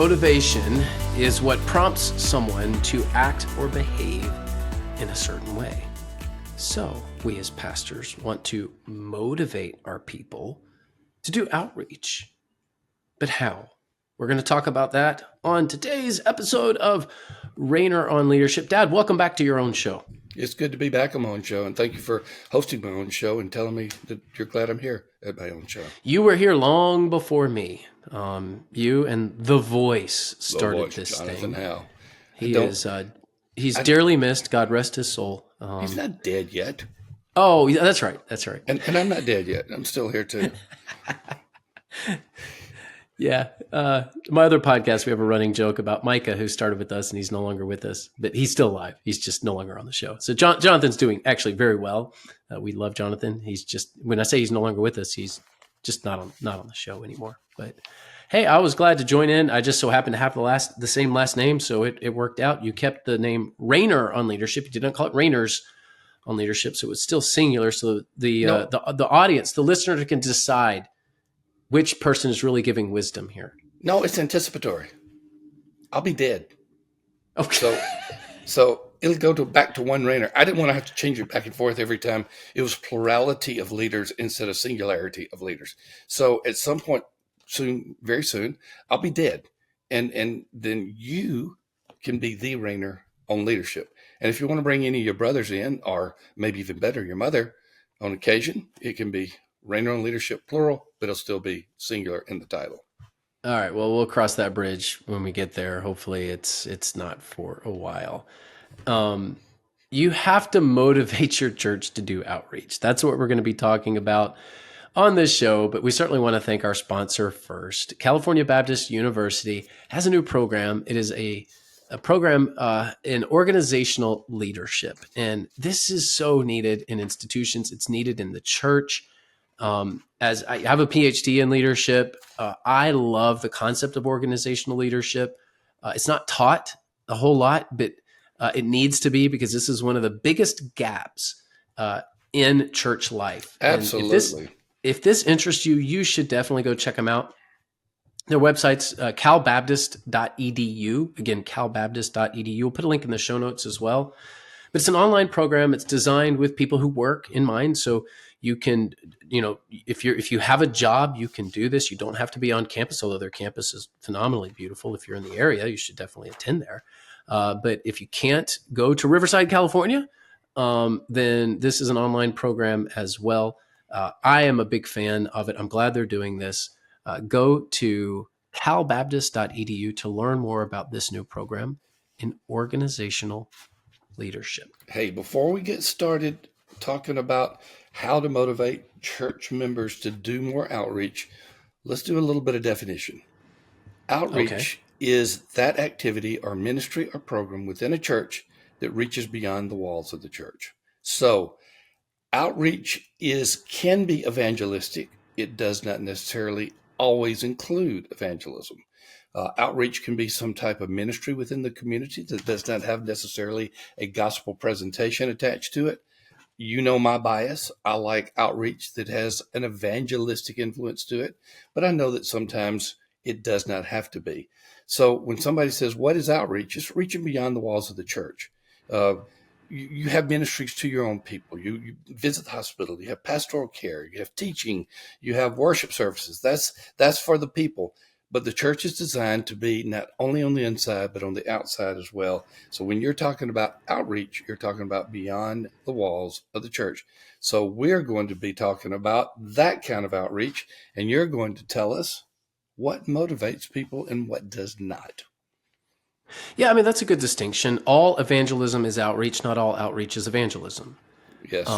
Motivation is what prompts someone to act or behave in a certain way. So we as pastors want to motivate our people to do outreach. But how? We're going to talk about that on today's episode of Rainer on Leadership. Dad, welcome back to your own show. It's good to be back on my own show, and thank you for hosting my own show and telling me that you're glad I'm here at my own show. You were here long before me. You and The Voice started this Jonathan thing. Howe. He's dearly missed. God rest his soul. He's not dead yet. Oh, that's right. That's right. And I'm not dead yet. I'm still here too. Yeah. My other podcast, we have a running joke about Micah, who started with us and he's no longer with us, but he's still alive. He's just no longer on the show. So Jonathan's doing actually very well. We love Jonathan. He's just, when I say he's no longer with us, he's just not on the show anymore. But hey, I was glad to join in. I just so happened to have the same last name, so it worked out. You kept the name Rainer on Leadership. You did not call it Rainers on Leadership, so it's still singular. So the audience, the listener, can decide which person is really giving wisdom here. No, it's anticipatory. I'll be dead. Okay. So it'll go back to one Rainer. I didn't want to have to change it back and forth every time. It was plurality of leaders instead of singularity of leaders. So at some point soon, very soon, I'll be dead. And then you can be the Rainer on Leadership. And if you want to bring any of your brothers in, or maybe even better, your mother, on occasion, it can be Rainer on Leadership, plural, but it'll still be singular in the title. All right. Well, we'll cross that bridge when we get there. Hopefully it's not for a while. You have to motivate your church to do outreach. That's what we're going to be talking about on this show, but we certainly want to thank our sponsor first. California Baptist University has a new program. It is a program in organizational leadership. And this is so needed in institutions. It's needed in the church. As I have a PhD in leadership, I love the concept of organizational leadership. It's not taught a whole lot, but it needs to be, because this is one of the biggest gaps in church life. Absolutely. And if this interests you, you should definitely go check them out. Their website's calbaptist.edu. Again, calbaptist.edu. We'll put a link in the show notes as well. But it's an online program. It's designed with people who work in mind. So you can, if you have a job, you can do this. You don't have to be on campus, although their campus is phenomenally beautiful. If you're in the area, you should definitely attend there. But if you can't go to Riverside, California, then this is an online program as well. I am a big fan of it. I'm glad they're doing this. Go to calbaptist.edu to learn more about this new program in organizational leadership. Hey, before we get started talking about how to motivate church members to do more outreach, let's do a little bit of definition. Outreach is that activity or ministry or program within a church that reaches beyond the walls of the church. So outreach can be evangelistic. It does not necessarily always include evangelism. Outreach can be some type of ministry within the community that does not have necessarily a gospel presentation attached to it. You know my bias. I like outreach that has an evangelistic influence to it, but I know that sometimes it does not have to be. So when somebody says, what is outreach? It's reaching beyond the walls of the church. You have ministries to your own people. You visit the hospital. You have pastoral care. You have teaching. You have worship services. That's for the people. But the church is designed to be not only on the inside, but on the outside as well. So when you're talking about outreach, you're talking about beyond the walls of the church. So we're going to be talking about that kind of outreach, and you're going to tell us what motivates people and what does not. Yeah, I mean, that's a good distinction. All evangelism is outreach. Not all outreach is evangelism. Yes.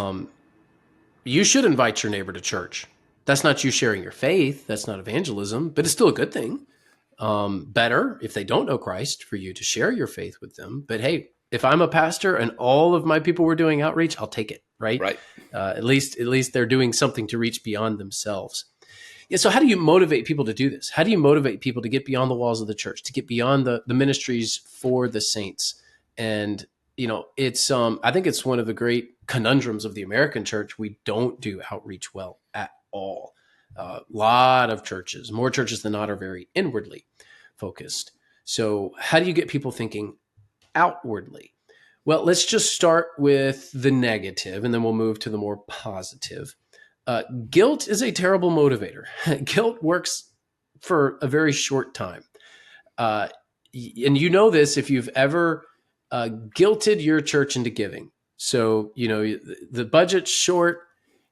You should invite your neighbor to church. That's not you sharing your faith. That's not evangelism, but it's still a good thing. Better if they don't know Christ for you to share your faith with them. But hey, if I'm a pastor and all of my people were doing outreach, I'll take it, right? Right. At least they're doing something to reach beyond themselves. Yeah. So how do you motivate people to do this? How do you motivate people to get beyond the walls of the church, to get beyond the ministries for the saints? And it's I think it's one of the great conundrums of the American church. We don't do outreach well at all. A lot of churches, more churches than not, are very inwardly. focused. So how do you get people thinking outwardly? Well, let's just start with the negative and then we'll move to the more positive. Guilt is a terrible motivator. Guilt works for a very short time. Uh, and you know this if you've ever guilted your church into giving. So, the budget's short,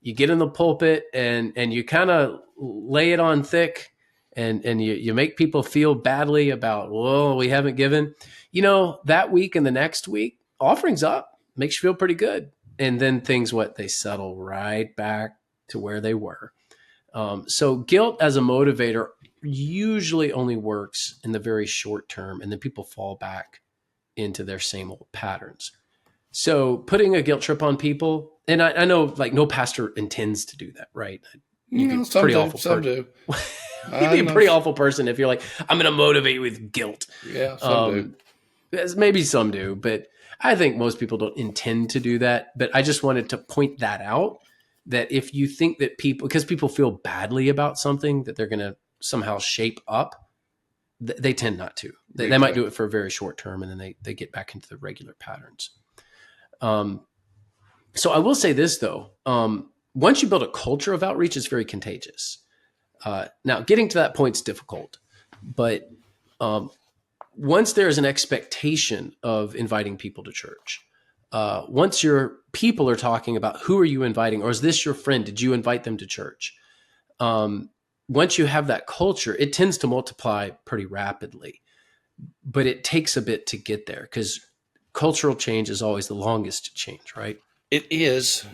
you get in the pulpit and you kind of lay it on thick and you make people feel badly about, well, we haven't given. That week and the next week, offerings up, makes you feel pretty good. And then things, they settle right back to where they were. So guilt as a motivator usually only works in the very short term, and then people fall back into their same old patterns. So putting a guilt trip on people, and I know like no pastor intends to do that, right? You'd be a Some pretty do, awful some person. do. You'd I be a know. pretty awful person if you're like, I'm going to motivate with guilt. Yeah, some do. Maybe some do, but I think most people don't intend to do that. But I just wanted to point that out, that if you think that because people feel badly about something that they're going to somehow shape up, they tend not to. They might do it for a very short term and then they get back into the regular patterns. So I will say this though, once you build a culture of outreach, it's very contagious. Now getting to that point is difficult, but once there is an expectation of inviting people to church, once your people are talking about who are you inviting, or is this your friend? Did you invite them to church? Once you have that culture, it tends to multiply pretty rapidly, but it takes a bit to get there because cultural change is always the longest to change, right? It is.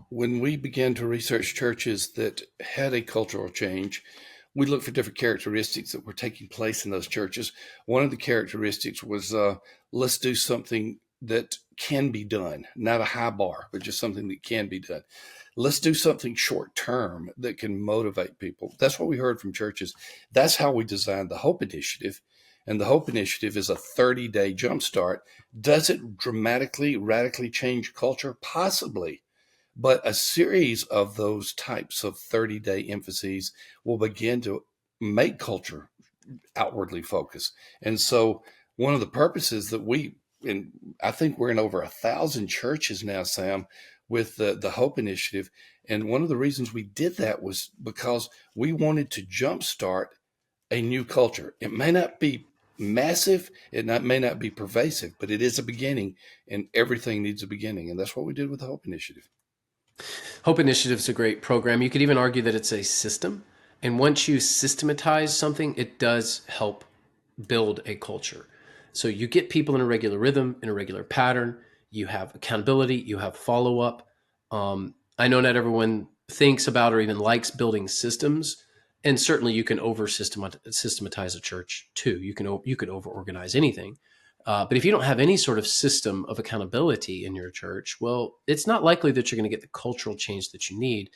When we began to research churches that had a cultural change, we looked for different characteristics that were taking place in those churches. One of the characteristics was let's do something that can be done, not a high bar, but just something that can be done. Let's do something short term that can motivate people. That's what we heard from churches. That's how we designed the Hope Initiative. And the Hope Initiative is a 30-day jumpstart. Does it dramatically, radically change culture? Possibly. But a series of those types of 30-day emphases will begin to make culture outwardly focused. And so one of the purposes that and I think we're in over 1,000 churches now, Sam, with the Hope Initiative. And one of the reasons we did that was because we wanted to jumpstart a new culture. It may not be massive, may not be pervasive, but it is a beginning, and everything needs a beginning. And that's what we did with the Hope Initiative. Hope Initiative is a great program. You could even argue that it's a system. And once you systematize something, it does help build a culture. So you get people in a regular rhythm, in a regular pattern. You have accountability, you have follow up. I know not everyone thinks about or even likes building systems. And certainly you can over systematize a church too. You could over organize anything. But if you don't have any sort of system of accountability in your church, well, it's not likely that you're going to get the cultural change that you need.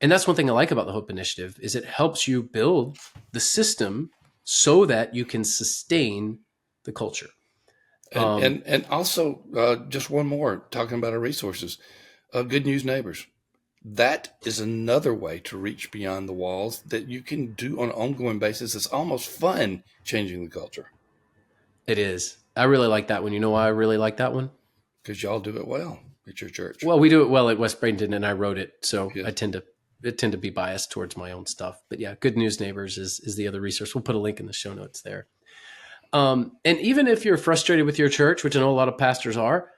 And that's one thing I like about the Hope Initiative is it helps you build the system so that you can sustain the culture. And also, just one more, talking about our resources, Good News Neighbors. That is another way to reach beyond the walls that you can do on an ongoing basis. It's almost fun changing the culture. It is. I really like that one. You know why I really like that one? Because y'all do it well at your church. Well, we do it well at West Bradenton, and I wrote it, so Yes. I tend to be biased towards my own stuff. But yeah, Good News Neighbors is the other resource. We'll put a link in the show notes there. And even if you're frustrated with your church, which I know a lot of pastors are,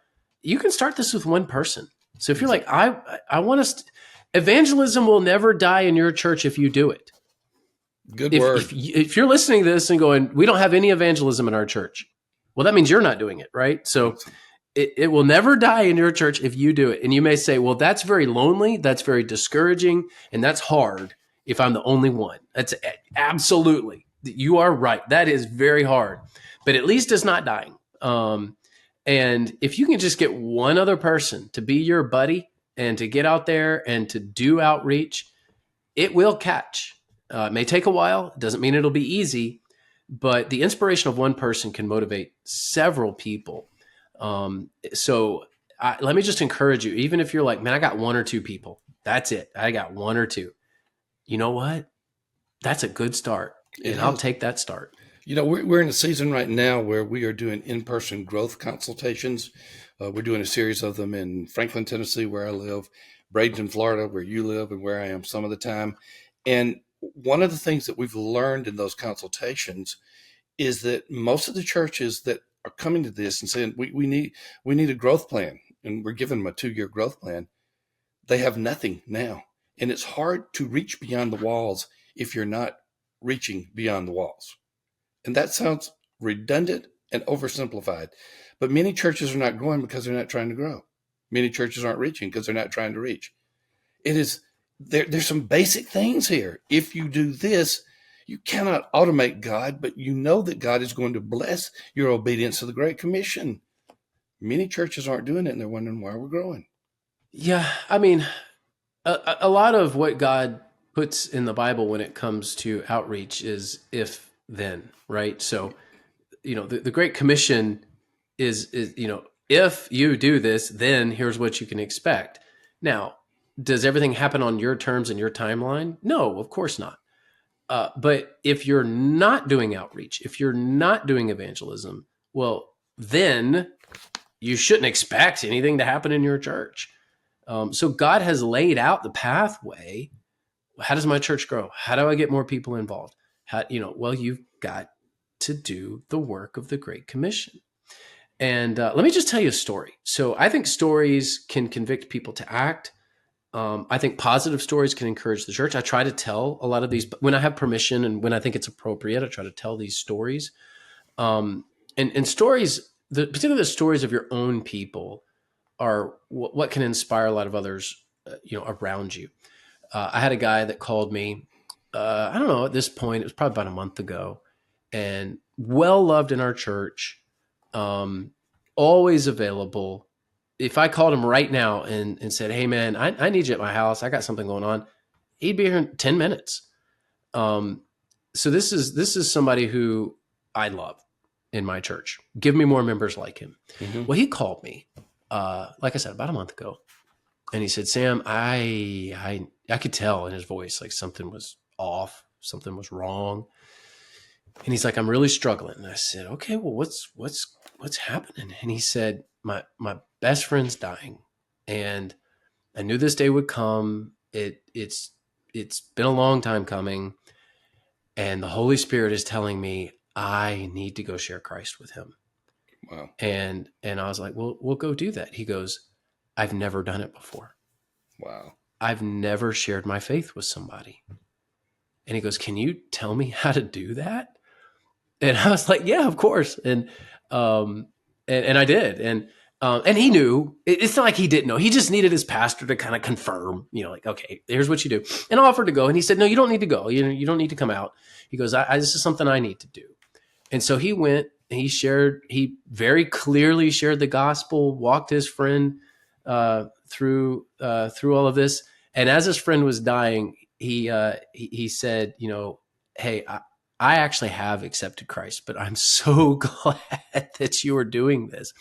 you can start this with one person. So if you're like, I want to, evangelism will never die in your church if you do it. Good word. If you're listening to this and going, we don't have any evangelism in our church, well, that means you're not doing it, right? So it will never die in your church if you do it. And you may say, well, that's very lonely, that's very discouraging, and that's hard if I'm the only one. That's absolutely, you are right. That is very hard, but at least it's not dying. And if you can just get one other person to be your buddy and to get out there and to do outreach, it will catch. It may take a while. It doesn't mean it'll be easy, but the inspiration of one person can motivate several people. So let me just encourage you, even if you're like, man, I got one or two people. That's it. I got one or two. You know what? That's a good start. And I'll take that start. We're in a season right now where we are doing in-person growth consultations. We're doing a series of them in Franklin, Tennessee, where I live, Bradenton, Florida, where you live and where I am some of the time. And one of the things that we've learned in those consultations is that most of the churches that are coming to this and saying we need a growth plan, and we're giving them a 2-year growth plan, they have nothing now. And it's hard to reach beyond the walls if you're not reaching beyond the walls. And that sounds redundant and oversimplified. But many churches are not growing because they're not trying to grow. Many churches aren't reaching because they're not trying to reach. It is there's some basic things here. If you do this, you cannot automate God, but you know that God is going to bless your obedience to the Great Commission. Many churches aren't doing it, and they're wondering why we're growing. Yeah, I mean, a lot of what God puts in the Bible when it comes to outreach is if then, right? So, the Great Commission is, if you do this, then here's what you can expect. Now, does everything happen on your terms and your timeline? No, of course not. But if you're not doing outreach, if you're not doing evangelism, well, then you shouldn't expect anything to happen in your church. So God has laid out the pathway. How does my church grow? How do I get more people involved? Well, you've got to do the work of the Great Commission. And let me just tell you a story. So I think stories can convict people to act. I think positive stories can encourage the church. I try to tell a lot of these when I have permission and when I think it's appropriate. I try to tell these stories. And stories, particularly the stories of your own people, are what can inspire a lot of others, around you. I had a guy that called me. I don't know. At this point, it was probably about a month ago, and well loved in our church. Always available. If I called him right now and said, "Hey, man, I need you at my house. I got something going on," he'd be here in 10 minutes. Um, so this is somebody who I love in my church. Give me more members like him. Mm-hmm. Well, he called me, like I said, about a month ago, and he said, "Sam, I could tell in his voice like something was off, something was wrong." And he's like, "I'm really struggling." And I said, "Okay, well, what's happening?" And he said, "My best friend's dying, and I knew this day would come. It's been a long time coming, and the Holy Spirit is telling me I need to go share Christ with him." Wow. And I was like, "Well, we'll go do that." He goes, "I've never done it before. Wow. I've never shared my faith with somebody." And he goes, "Can you tell me how to do that?" And I was like, "Yeah, of course." And I did. And he knew. It's not like he didn't know. He just needed his pastor to kind of confirm, like, "Okay, here's what you do." And I offered to go. And he said, "No, you don't need to go. You don't need to come out." He goes, "This is something I need to do." And so he went and he very clearly shared the gospel, walked his friend through all of this. And as his friend was dying, he said, "Hey, I actually have accepted Christ, but I'm so glad that you are doing this."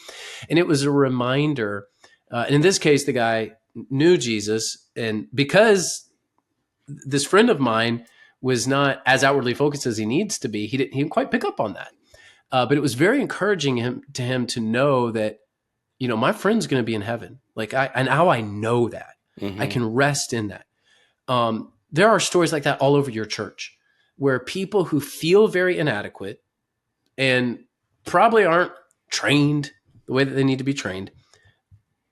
And it was a reminder. And in this case, the guy knew Jesus. And because this friend of mine was not as outwardly focused as he needs to be, he didn't quite pick up on that. But it was very encouraging to him to know that, my friend's going to be in heaven. And how I know that. I Mm-hmm. can rest in that. There are stories like that all over your church where people who feel very inadequate and probably aren't trained the way that they need to be trained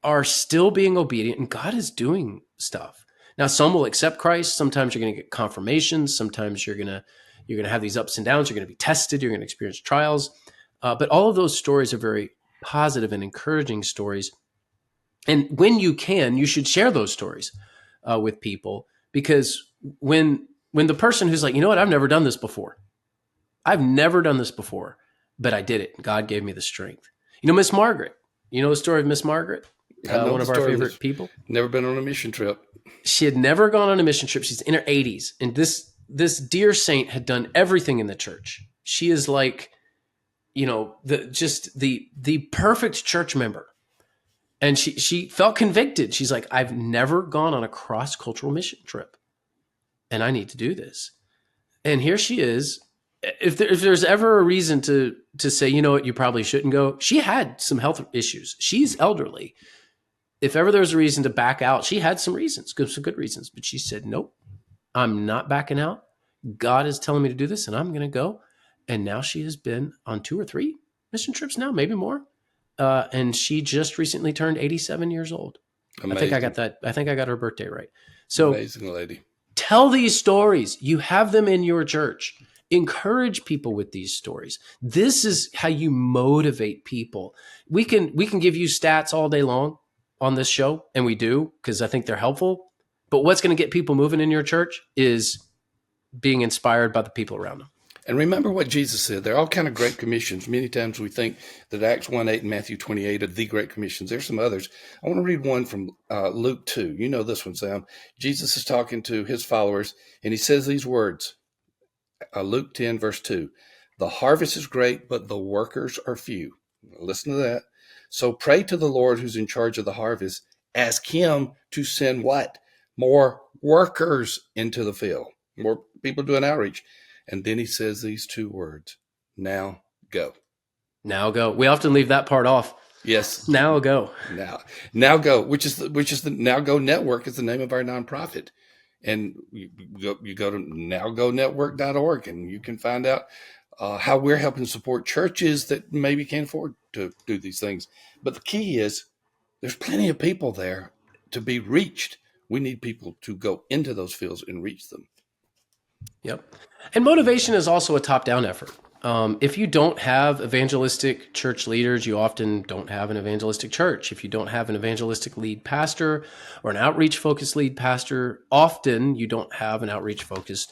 are still being obedient, and God is doing stuff. Now, some will accept Christ. Sometimes you're going to get confirmations. Sometimes you're going to have these ups and downs. You're going to be tested. You're going to experience trials. But all of those stories are very positive and encouraging stories. And when you can, you should share those stories with people, because when the person who's like, "You know what, I've never done this before. I've never done this before, but I did it. God gave me the strength." Miss Margaret. You know the story of Miss Margaret, I know one the of our story of favorite this. people. Never been on a mission trip. She had never gone on a mission trip. She's in her 80s, and this dear saint had done everything in the church. She is like, the perfect church member. And she felt convicted. She's like, "I've never gone on a cross cultural mission trip, and I need to do this." And here she is, if there's ever a reason to say, you know what, you probably shouldn't go, she had some health issues. She's elderly. If ever there was a reason to back out, she had some reasons, some good reasons, but she said, nope, I'm not backing out. God is telling me to do this, and I'm going to go. And now she has been on 2 or 3 mission trips now, maybe more. And she just recently turned 87 years old. I think I got Amazing. that. I think I got her birthday right. So Amazing lady. tell these stories. You have them in your church. Encourage people with these stories. This is how you motivate people. We can give you stats all day long on this show, and we do because I think they're helpful. But what's going to get people moving in your church is being inspired by the people around them. And remember what Jesus said. They're all kind of great commissions. Many times we think that Acts 1:8 and Matthew 28 are the great commissions. There's some others. I want to read one from Luke 2. You know this one, Sam. Jesus is talking to his followers, and he says these words, Luke 10, verse 2. The harvest is great, but the workers are few. Listen to that. So pray to the Lord who's in charge of the harvest. Ask him to send what? More workers into the field. More people doing outreach. And then he says these 2 words. Now go. Now go. We often leave that part off. Yes. Now go. Now go, which is the Now Go Network is the name of our nonprofit. And you go to nowgonetwork.org and you can find out how we're helping support churches that maybe can't afford to do these things. But the key is there's plenty of people there to be reached. We need people to go into those fields and reach them. Yep. And motivation is also a top-down effort. If you don't have evangelistic church leaders, you often don't have an evangelistic church. If you don't have an evangelistic lead pastor or an outreach-focused lead pastor, often you don't have an outreach-focused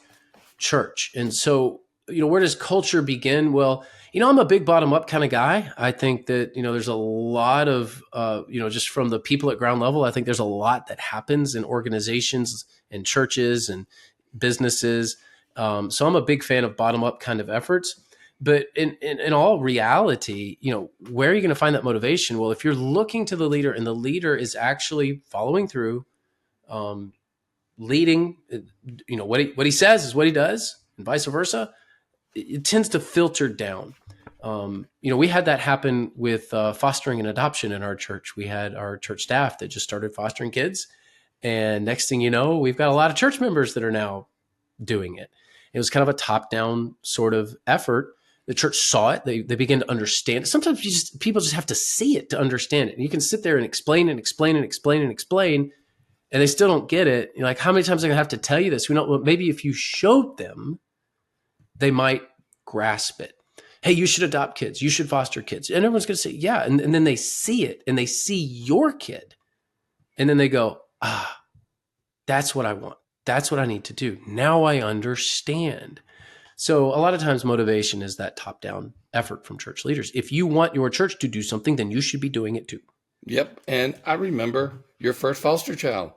church. And so, where does culture begin? Well, I'm a big bottom-up kind of guy. I think that, there's a lot of, just from the people at ground level, I think there's a lot that happens in organizations and churches and businesses. So I'm a big fan of bottom-up kind of efforts. But in all reality, where are you going to find that motivation? Well, if you're looking to the leader and the leader is actually following through, leading, what he says is what he does, and vice versa, it tends to filter down. We had that happen with fostering and adoption in our church. We had our church staff that just started fostering kids. And next thing you know, we've got a lot of church members that are now doing it. It was kind of a top-down sort of effort. The church saw it. They began to understand it. Sometimes people just have to see it to understand it. And you can sit there and explain and explain and explain and explain, and they still don't get it. You're like, how many times am I going to have to tell you this? Well, maybe if you showed them, they might grasp it. Hey, you should adopt kids. You should foster kids. And everyone's going to say, yeah. And then they see it, and they see your kid. And then they go, that's what I want. That's what I need to do. Now I understand. So a lot of times motivation is that top-down effort from church leaders. If you want your church to do something, then you should be doing it too. Yep. And I remember your first foster child.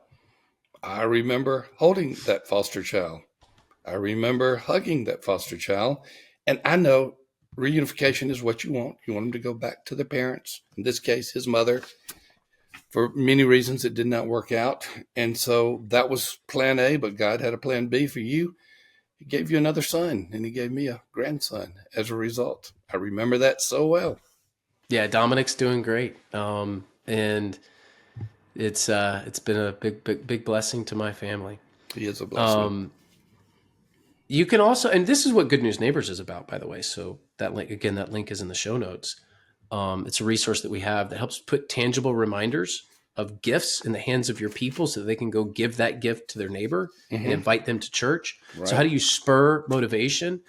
I remember holding that foster child. I remember hugging that foster child. And I know reunification is what you want. You want them to go back to their parents. In this case, his mother. For many reasons, it did not work out. And so that was plan A, but God had a plan B for you. He gave you another son, and he gave me a grandson as a result. I remember that so well. Yeah, Dominic's doing great. And it's been a big blessing to my family. He is a blessing. You can also, and this is what Good News Neighbors is about, by the way. So that link is in the show notes. It's a resource that we have that helps put tangible reminders of gifts in the hands of your people so that they can go give that gift to their neighbor and invite them to church. Right. So how do you spur motivation?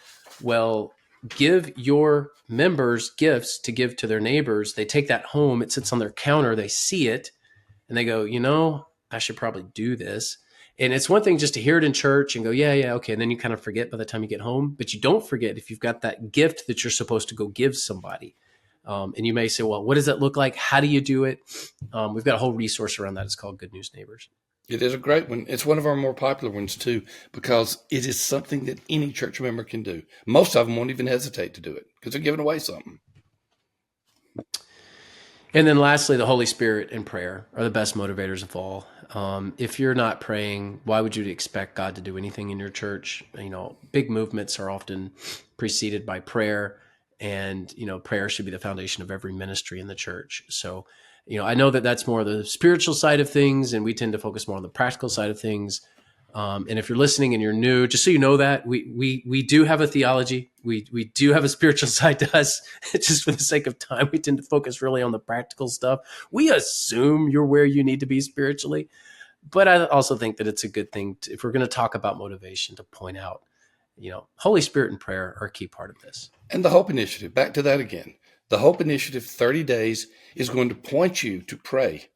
Well, give your members gifts to give to their neighbors. They take that home. It sits on their counter. They see it and they go, I should probably do this. And it's one thing just to hear it in church and go, yeah, okay. And then you kind of forget by the time you get home, but you don't forget if you've got that gift that you're supposed to go give somebody. And you may say, well, what does that look like? How do you do it? We've got a whole resource around that. It's called Good News Neighbors. It is a great one. It's one of our more popular ones too, because it is something that any church member can do. Most of them won't even hesitate to do it because they're giving away something. And then lastly, the Holy Spirit and prayer are the best motivators of all. If you're not praying, why would you expect God to do anything in your church? Big movements are often preceded by prayer, and prayer should be the foundation of every ministry in the church. So, I know that that's more the spiritual side of things, and we tend to focus more on the practical side of things. And if you're listening and you're new, just so you know that we do have a theology, we do have a spiritual side to us. Just for the sake of time, we tend to focus really on the practical stuff. We assume you're where you need to be spiritually, but I also think that it's a good thing if we're going to talk about motivation to point out, Holy Spirit and prayer are a key part of this. And the Hope Initiative, back to that again. The Hope Initiative 30 days is going to point you to pray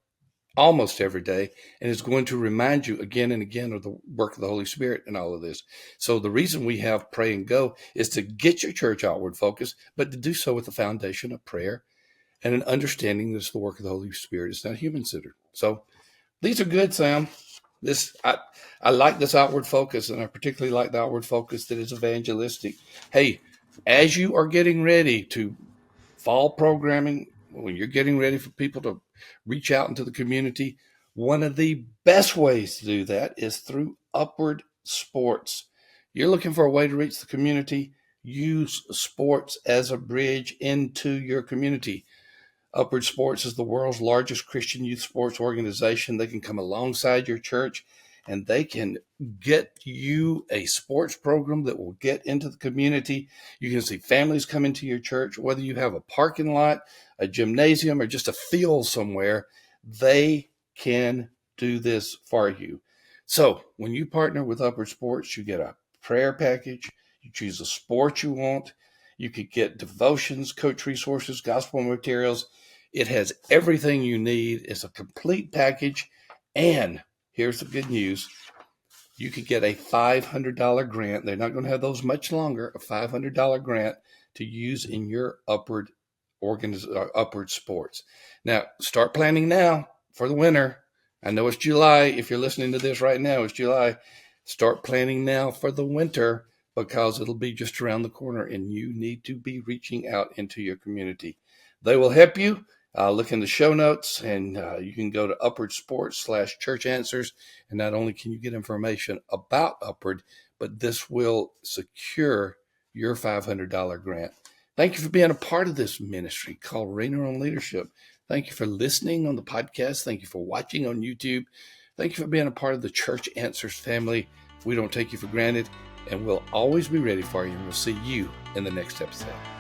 almost every day, and is going to remind you again and again of the work of the Holy Spirit in all of this. So the reason we have Pray and Go is to get your church outward focused, but to do so with the foundation of prayer and an understanding that it's the work of the Holy Spirit. It's not human-centered. So these are good, Sam. I like this outward focus, and I particularly like the outward focus that is evangelistic. Hey, as you are getting ready to fall programming, when you're getting ready for people to reach out into the community, one of the best ways to do that is through Upward Sports. You're looking for a way to reach the community, use sports as a bridge into your community. Upward Sports is the world's largest Christian youth sports organization. They can come alongside your church and they can get you a sports program that will get into the community. You can see families come into your church, whether you have a parking lot, a gymnasium, or just a field somewhere, they can do this for you. So when you partner with Upward Sports, you get a prayer package, you choose a sport you want, you could get devotions, coach resources, gospel materials. It has everything you need. It's a complete package. And here's the good news. You could get a $500 grant. They're not going to have those much longer. A $500 grant to use in your Upward Sports. Now, start planning now for the winter. I know it's July. If you're listening to this right now, it's July. Start planning now for the winter because it'll be just around the corner and you need to be reaching out into your community. They will help you. Look in the show notes and you can go to Upward Sports /Church Answers. And not only can you get information about Upward, but this will secure your $500 grant. Thank you for being a part of this ministry called Rainer on Leadership. Thank you for listening on the podcast. Thank you for watching on YouTube. Thank you for being a part of the Church Answers family. We don't take you for granted, and we'll always be ready for you, and we'll see you in the next episode.